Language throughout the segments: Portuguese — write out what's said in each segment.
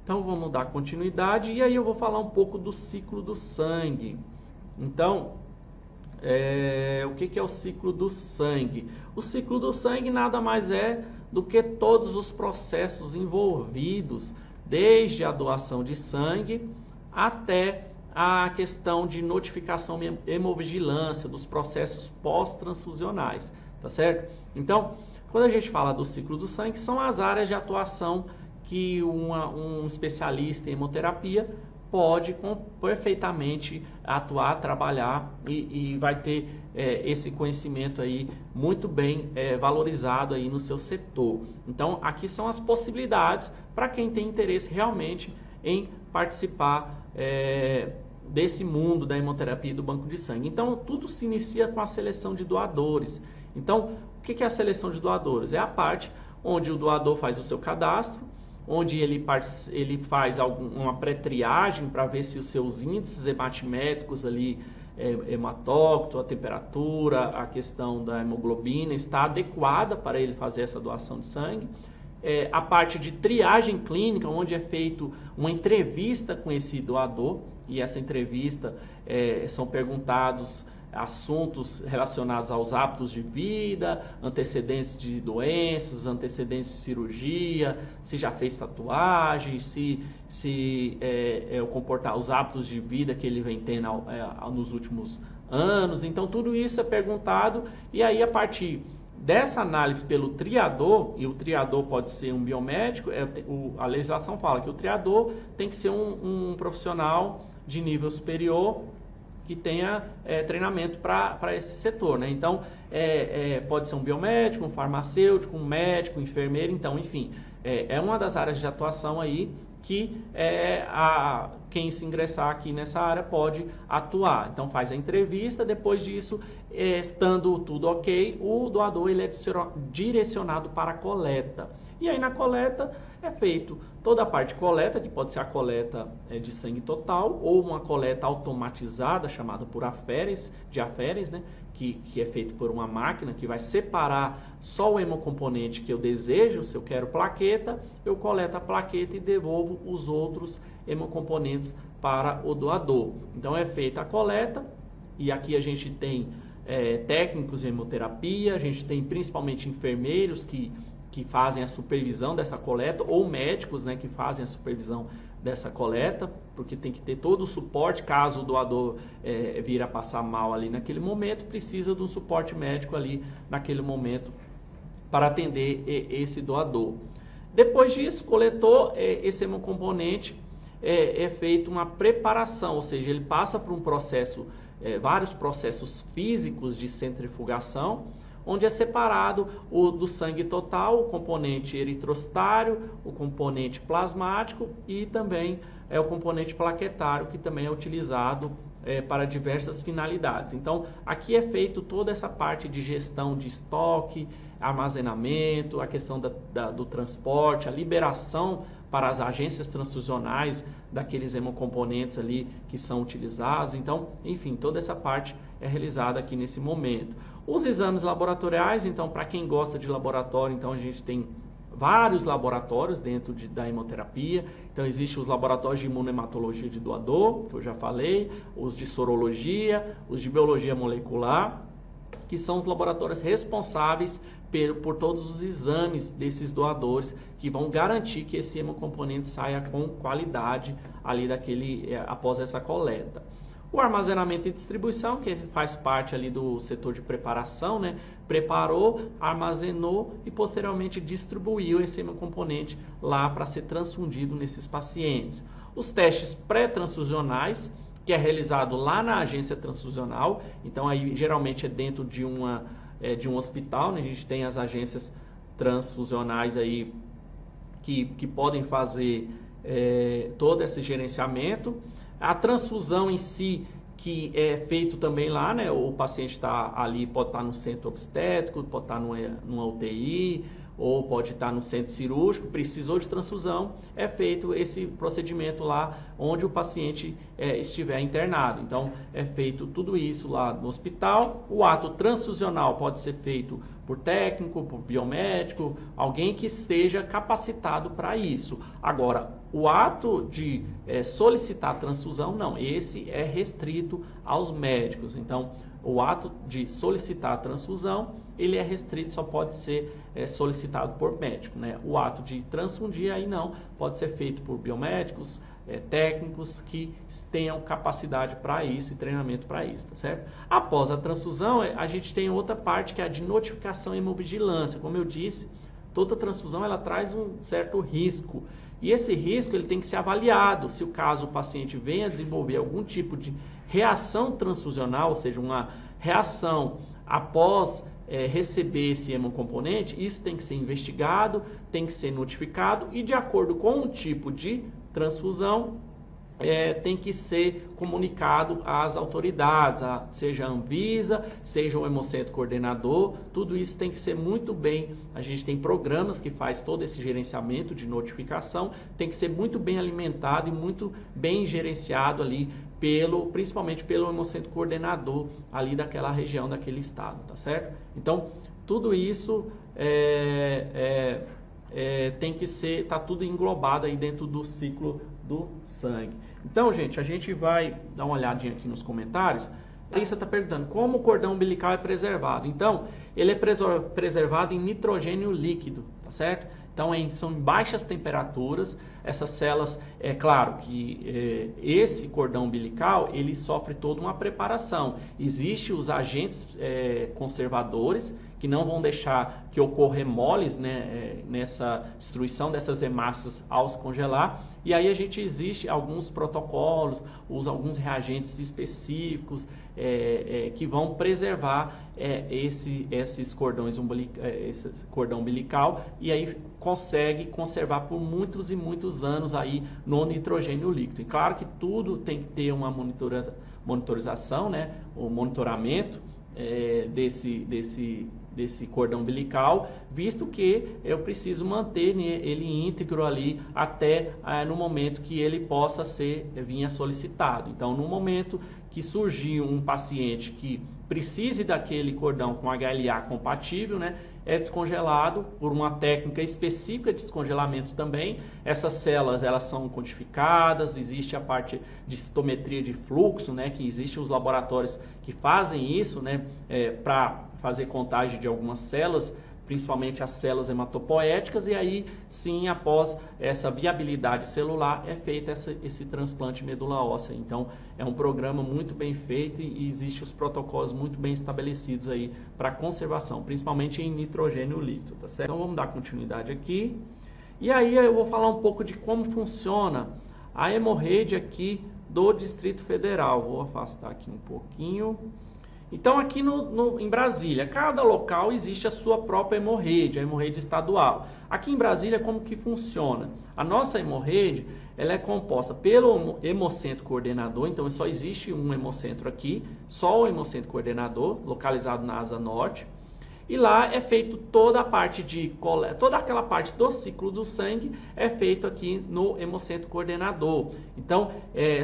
Então vamos dar continuidade e aí eu vou falar um pouco do ciclo do sangue. Então, o que é o ciclo do sangue? O ciclo do sangue nada mais é do que todos os processos envolvidos, desde a doação de sangue até a questão de notificação e hemovigilância dos processos pós-transfusionais, tá certo? Então, quando a gente fala do ciclo do sangue, são as áreas de atuação que um especialista em hemoterapia pode perfeitamente atuar, trabalhar e vai ter esse conhecimento aí muito bem valorizado aí no seu setor. Então, aqui são as possibilidades para quem tem interesse realmente em participar desse mundo da hemoterapia e do banco de sangue. Então, tudo se inicia com a seleção de doadores. Então, o que é a seleção de doadores? É a parte onde o doador faz o seu cadastro, onde ele faz uma pré-triagem para ver se os seus índices hematimétricos ali, hematócrito, a temperatura, a questão da hemoglobina está adequada para ele fazer essa doação de sangue. A parte de triagem clínica, onde é feito uma entrevista com esse doador, e essa entrevista são perguntados assuntos relacionados aos hábitos de vida, antecedentes de doenças, antecedentes de cirurgia, se já fez tatuagem, os hábitos de vida que ele vem tendo nos últimos anos. Então tudo isso é perguntado e aí a partir dessa análise pelo triador, e o triador pode ser um biomédico, a legislação fala que o triador tem que ser um profissional de nível superior que tenha treinamento para esse setor, né? Então, pode ser um biomédico, um farmacêutico, um médico, um enfermeiro, então, enfim, é uma das áreas de atuação aí que quem se ingressar aqui nessa área pode atuar. Então, faz a entrevista, depois disso, estando tudo ok, o doador ele é direcionado para a coleta. E aí, na coleta, é feito toda a parte de coleta, que pode ser a coleta de sangue total, ou uma coleta automatizada, chamada por aféres, né? Que é feito por uma máquina que vai separar só o hemocomponente que eu desejo. Se eu quero plaqueta, eu coleto a plaqueta e devolvo os outros hemocomponentes para o doador. Então é feita a coleta, e aqui a gente tem técnicos em hemoterapia, a gente tem principalmente enfermeiros que fazem a supervisão dessa coleta, ou médicos, né, que fazem a supervisão dessa coleta, porque tem que ter todo o suporte, caso o doador vir a passar mal ali naquele momento, precisa de um suporte médico ali naquele momento para atender esse doador. Depois disso, coletou esse hemocomponente, é feita uma preparação, ou seja, ele passa por um processo, vários processos físicos de centrifugação, onde é separado do sangue total, o componente eritrocitário, o componente plasmático e também o componente plaquetário, que também é utilizado para diversas finalidades. Então, aqui é feito toda essa parte de gestão de estoque, armazenamento, a questão do transporte, a liberação para as agências transfusionais daqueles hemocomponentes ali que são utilizados. Então, enfim, toda essa parte é realizada aqui nesse momento. Os exames laboratoriais, então, para quem gosta de laboratório, então a gente tem vários laboratórios dentro da hemoterapia. Então, existem os laboratórios de imunohematologia de doador, que eu já falei, os de sorologia, os de biologia molecular, que são os laboratórios responsáveis por todos os exames desses doadores, que vão garantir que esse hemocomponente saia com qualidade ali após essa coleta. O armazenamento e distribuição, que faz parte ali do setor de preparação, né? Preparou, armazenou e posteriormente distribuiu esse hemocomponente lá para ser transfundido nesses pacientes. Os testes pré-transfusionais, que é realizado lá na agência transfusional, então aí geralmente é dentro de um hospital, né? A gente tem as agências transfusionais aí que podem fazer todo esse gerenciamento. A transfusão em si, que é feito também lá, né? O paciente está ali, pode estar no centro obstétrico, pode estar numa UTI, ou pode estar no centro cirúrgico, precisou de transfusão, é feito esse procedimento lá onde o paciente estiver internado. Então, é feito tudo isso lá no hospital. O ato transfusional pode ser feito por técnico, por biomédico, alguém que esteja capacitado para isso. Agora, o ato de solicitar transfusão, não, esse é restrito aos médicos. Então, o ato de solicitar a transfusão, ele é restrito, só pode ser solicitado por médico, né? O ato de transfundir, aí não, pode ser feito por biomédicos, técnicos que tenham capacidade para isso e treinamento para isso, tá certo? Após a transfusão, a gente tem outra parte que é a de notificação e hemovigilância. Como eu disse, toda transfusão ela traz um certo risco. E esse risco ele tem que ser avaliado. Se o caso o paciente venha desenvolver algum tipo de reação transfusional, ou seja, uma reação após receber esse hemocomponente, isso tem que ser investigado, tem que ser notificado e de acordo com o tipo de transfusão, tem que ser comunicado às autoridades, seja a Anvisa, seja o hemocentro coordenador, tudo isso tem que ser muito bem, a gente tem programas que faz todo esse gerenciamento de notificação, tem que ser muito bem alimentado e muito bem gerenciado ali, principalmente pelo hemocentro coordenador ali daquela região, daquele estado, tá certo? Então, tudo isso tem que ser, tá tudo englobado aí dentro do ciclo do sangue. Então, gente, a gente vai dar uma olhadinha aqui nos comentários. A Larissa está perguntando como o cordão umbilical é preservado. Então, ele é preservado em nitrogênio líquido, tá certo? Então, são em baixas temperaturas. Essas células, é claro que esse cordão umbilical, ele sofre toda uma preparação. Existem os agentes conservadores que não vão deixar que ocorra hemolis, né, nessa destruição dessas hemácias ao se congelar. E aí existe alguns protocolos, usa alguns reagentes específicos que vão preservar esses cordões esse cordão umbilical e aí consegue conservar por muitos e muitos anos aí no nitrogênio líquido. E claro que tudo tem que ter uma monitorização, né, o monitoramento desse cordão umbilical, visto que eu preciso manter, né, ele íntegro ali até no momento que ele possa vir solicitado. Então, no momento que surgir um paciente que precise daquele cordão com HLA compatível, né, é descongelado por uma técnica específica de descongelamento também. Essas células elas são codificadas, existe a parte de citometria de fluxo, né, que existem os laboratórios que fazem isso, né, para fazer contagem de algumas células, principalmente as células hematopoéticas, e aí sim, após essa viabilidade celular, é feito esse transplante de medula óssea. Então, é um programa muito bem feito e existem os protocolos muito bem estabelecidos aí para conservação, principalmente em nitrogênio líquido, tá certo? Então, vamos dar continuidade aqui. E aí eu vou falar um pouco de como funciona a hemorragia aqui do Distrito Federal. Vou afastar aqui um pouquinho. Então, aqui em Brasília, cada local existe a sua própria hemorragia, a hemorragia estadual. Aqui em Brasília, como que funciona? A nossa hemorragia, ela é composta pelo hemocentro coordenador, então só existe um hemocentro aqui, só o hemocentro coordenador, localizado na asa norte. E lá é feito toda a parte toda aquela parte do ciclo do sangue é feito aqui no hemocentro coordenador. Então,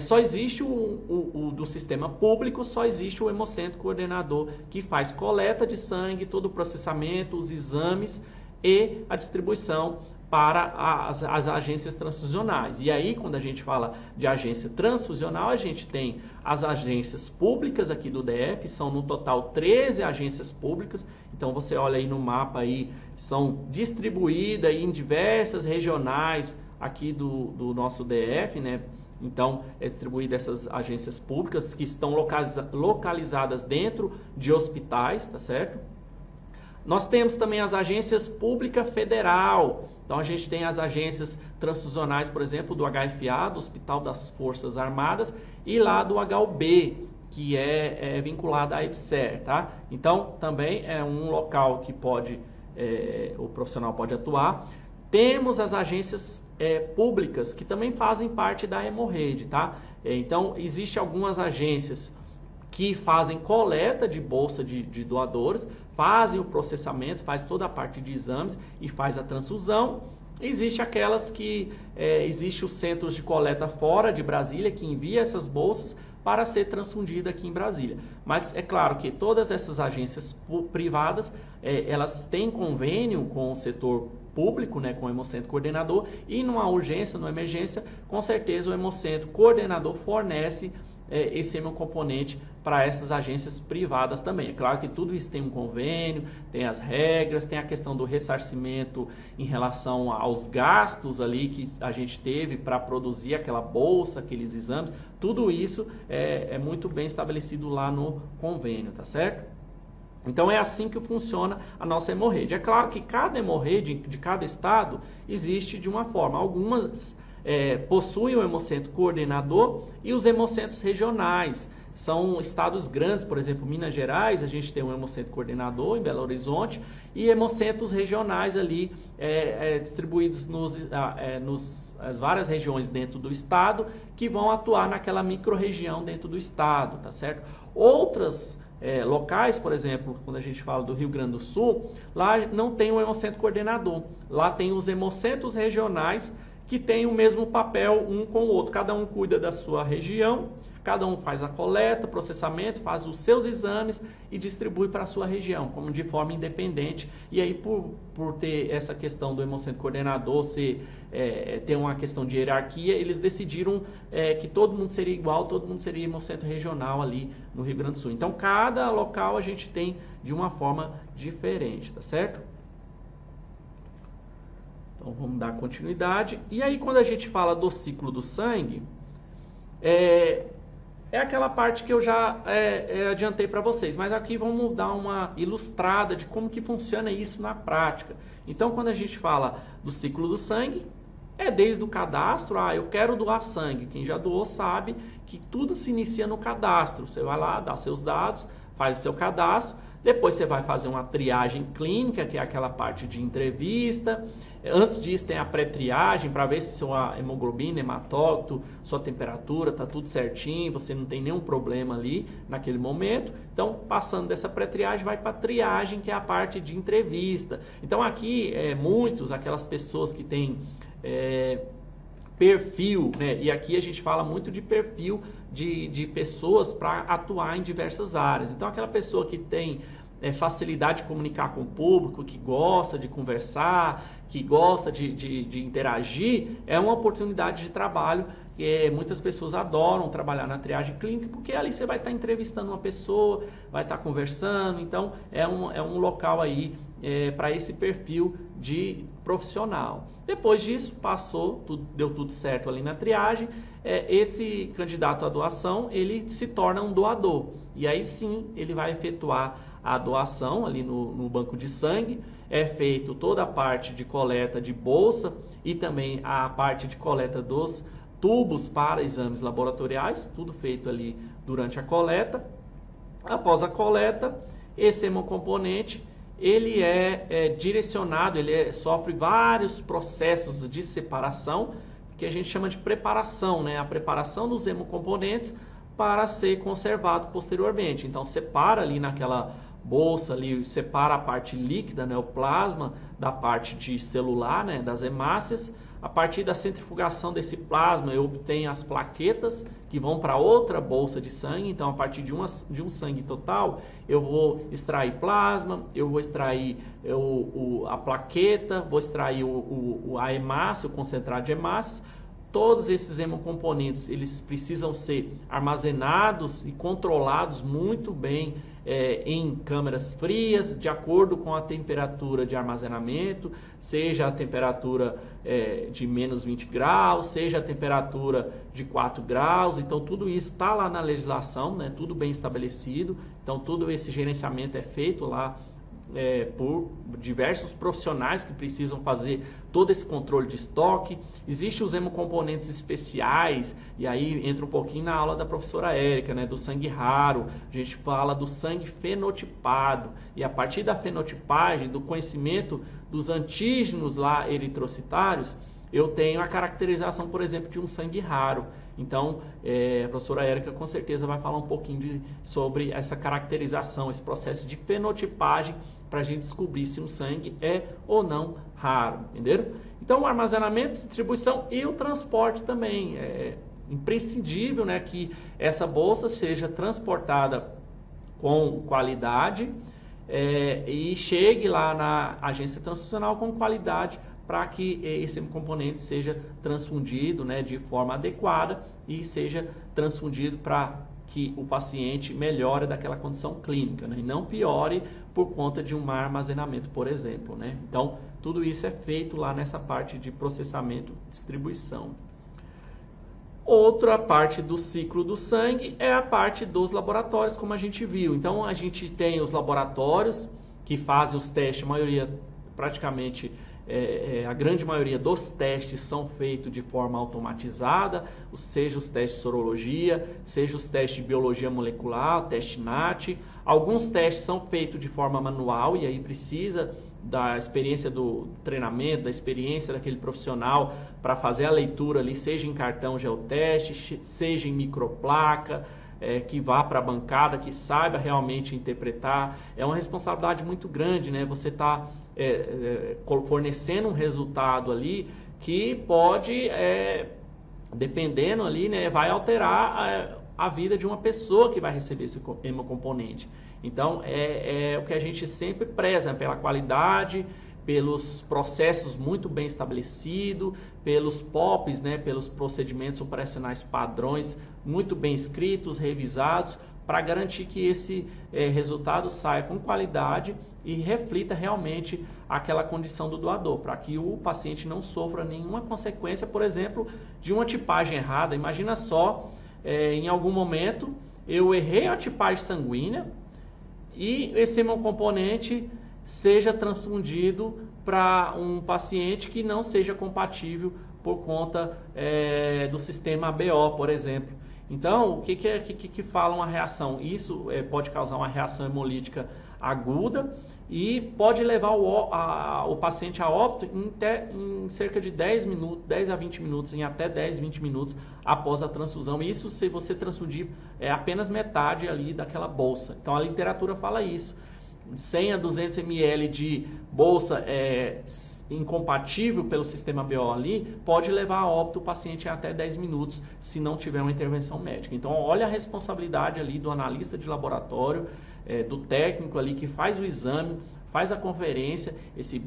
só existe do sistema público, só existe o hemocentro coordenador que faz coleta de sangue, todo o processamento, os exames e a distribuição para as agências transfusionais. E aí, quando a gente fala de agência transfusional, a gente tem as agências públicas aqui do DF, são no total 13 agências públicas. Então, você olha aí no mapa, aí, são distribuídas em diversas regionais aqui do nosso DF, né? Então, é distribuída essas agências públicas que estão localizadas dentro de hospitais, tá certo? Nós temos também as agências pública federal. Então, a gente tem as agências transfusionais, por exemplo, do HFA, do Hospital das Forças Armadas, e lá do HUB, que é vinculado à EBSER, tá? Então, também é um local que o profissional pode atuar. Temos as agências públicas, que também fazem parte da hemorragia, tá? Então, existem algumas agências que fazem coleta de bolsa de doadores, fazem o processamento, faz toda a parte de exames e faz a transfusão. Existe aquelas que existe os centros de coleta fora de Brasília que envia essas bolsas para ser transfundida aqui em Brasília. Mas é claro que todas essas agências privadas, elas têm convênio com o setor público, né, com o Hemocentro Coordenador, e numa urgência, numa emergência, com certeza o Hemocentro Coordenador fornece esse hemocomponente para essas agências privadas também. É claro que tudo isso tem um convênio, tem as regras, tem a questão do ressarcimento em relação aos gastos ali que a gente teve para produzir aquela bolsa, aqueles exames. Tudo isso é muito bem estabelecido lá no convênio, tá certo? Então é assim que funciona a nossa hemorrede. É claro que cada hemorrede de cada estado existe de uma forma. Algumas possuem o Hemocentro Coordenador e os hemocentros regionais. São estados grandes, por exemplo, Minas Gerais, a gente tem um Hemocentro Coordenador em Belo Horizonte e hemocentros regionais ali distribuídos nas várias regiões dentro do estado que vão atuar naquela micro-região dentro do estado, tá certo? Outras locais, por exemplo, quando a gente fala do Rio Grande do Sul, lá não tem um Hemocentro Coordenador, lá tem os hemocentros regionais que têm o mesmo papel um com o outro, cada um cuida da sua região, cada um faz a coleta, processamento, faz os seus exames e distribui para a sua região, como de forma independente. E aí, por ter essa questão do Hemocentro Coordenador ter uma questão de hierarquia, eles decidiram que todo mundo seria igual, todo mundo seria Hemocentro regional ali no Rio Grande do Sul. Então, cada local a gente tem de uma forma diferente, tá certo? Então, vamos dar continuidade. E aí, quando a gente fala do ciclo do sangue, é aquela parte que eu já adiantei para vocês, mas aqui vamos dar uma ilustrada de como que funciona isso na prática. Então, quando a gente fala do ciclo do sangue, é desde o cadastro, eu quero doar sangue. Quem já doou sabe que tudo se inicia no cadastro. Você vai lá, dá seus dados, faz o seu cadastro, depois você vai fazer uma triagem clínica, que é aquela parte de entrevista. Antes disso tem a pré-triagem para ver se sua hemoglobina, hematócrito, sua temperatura, está tudo certinho, você não tem nenhum problema ali naquele momento. Então, passando dessa pré-triagem, vai para a triagem, que é a parte de entrevista. Então, aqui, aquelas pessoas que têm perfil, né? E aqui a gente fala muito de perfil de pessoas para atuar em diversas áreas. Então, aquela pessoa que tem facilidade de comunicar com o público, que gosta de conversar, que gosta de interagir, é uma oportunidade de trabalho que muitas pessoas adoram trabalhar na triagem clínica, porque ali você vai estar entrevistando uma pessoa, vai estar conversando. Então, é um local aí para esse perfil de profissional. Depois disso, deu tudo certo ali na triagem, esse candidato à doação, ele se torna um doador. E aí sim, ele vai efetuar a doação ali no banco de sangue. É feito toda a parte de coleta de bolsa e também a parte de coleta dos tubos para exames laboratoriais, tudo feito ali durante a coleta. Após a coleta, esse hemocomponente ele direcionado, sofre vários processos de separação, que a gente chama de preparação, né? A preparação dos hemocomponentes para ser conservado posteriormente. Então, separa ali naquela bolsa, ali, separa a parte líquida, né? O plasma, da parte de celular, né? Das hemácias. A partir da centrifugação desse plasma, eu obtenho as plaquetas que vão para outra bolsa de sangue. Então, a partir de um sangue total, eu vou extrair plasma, eu vou extrair a plaqueta, vou extrair a hemácia, o concentrado de hemácias. Todos esses hemocomponentes, eles precisam ser armazenados e controlados muito bem em câmaras frias, de acordo com a temperatura de armazenamento, seja a temperatura de menos 20 graus, seja a temperatura de 4 graus. Então, tudo isso está lá na legislação, né? Tudo bem estabelecido. Então, todo esse gerenciamento é feito lá por diversos profissionais que precisam fazer todo esse controle de estoque. Existem os hemocomponentes especiais, e aí entra um pouquinho na aula da professora Érica, né, do sangue raro. A gente fala do sangue fenotipado, e a partir da fenotipagem, do conhecimento dos antígenos lá eritrocitários, eu tenho a caracterização, por exemplo, de um sangue raro. Então, a professora Érica com certeza vai falar um pouquinho sobre essa caracterização, esse processo de fenotipagem para a gente descobrir se um sangue é ou não raro, entenderam? Então, o armazenamento, distribuição e o transporte também. É imprescindível, né, que essa bolsa seja transportada com qualidade e chegue lá na agência transfusional com qualidade para que esse componente seja transfundido, né, de forma adequada e seja transfundido para que o paciente melhore daquela condição clínica, né, e não piore por conta de um má armazenamento, por exemplo, né? Então, tudo isso é feito lá nessa parte de processamento e distribuição. Outra parte do ciclo do sangue é a parte dos laboratórios, como a gente viu. Então, a gente tem os laboratórios que fazem os testes, a maioria, praticamente, a grande maioria dos testes são feitos de forma automatizada, seja os testes de sorologia, seja os testes de biologia molecular, o teste NAT. Alguns testes são feitos de forma manual e aí precisa da experiência do treinamento, da experiência daquele profissional para fazer a leitura ali, seja em cartão geoteste, seja em microplaca, que vá para a bancada, que saiba realmente interpretar. É uma responsabilidade muito grande, né? Você está fornecendo um resultado ali que pode, dependendo ali, né, vai alterar a vida de uma pessoa que vai receber esse hemocomponente. Então, é o que a gente sempre preza, pela qualidade, pelos processos muito bem estabelecidos, pelos POPs, né, pelos procedimentos operacionais padrões muito bem escritos, revisados, para garantir que esse resultado saia com qualidade e reflita realmente aquela condição do doador, para que o paciente não sofra nenhuma consequência, por exemplo, de uma tipagem errada. Imagina só, em algum momento eu errei a tipagem sanguínea e esse hemocomponente seja transfundido para um paciente que não seja compatível por conta do sistema ABO, por exemplo. Então, o que fala uma reação? Isso pode causar uma reação hemolítica aguda e pode levar o paciente a óbito em cerca de 10 minutos, 10 a 20 minutos, em até 10, 20 minutos após a transfusão. Isso se você transfundir apenas metade ali daquela bolsa. Então, a literatura fala isso. 100 a 200 ml de bolsa incompatível pelo sistema BO ali, pode levar a óbito o paciente em até 10 minutos se não tiver uma intervenção médica. Então, olha a responsabilidade ali do analista de laboratório, do técnico ali que faz o exame, faz a conferência, esse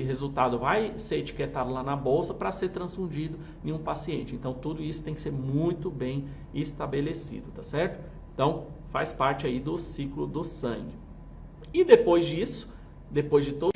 resultado vai ser etiquetado lá na bolsa para ser transfundido em um paciente. Então, tudo isso tem que ser muito bem estabelecido, tá certo? Então, faz parte aí do ciclo do sangue. E depois disso, depois de todo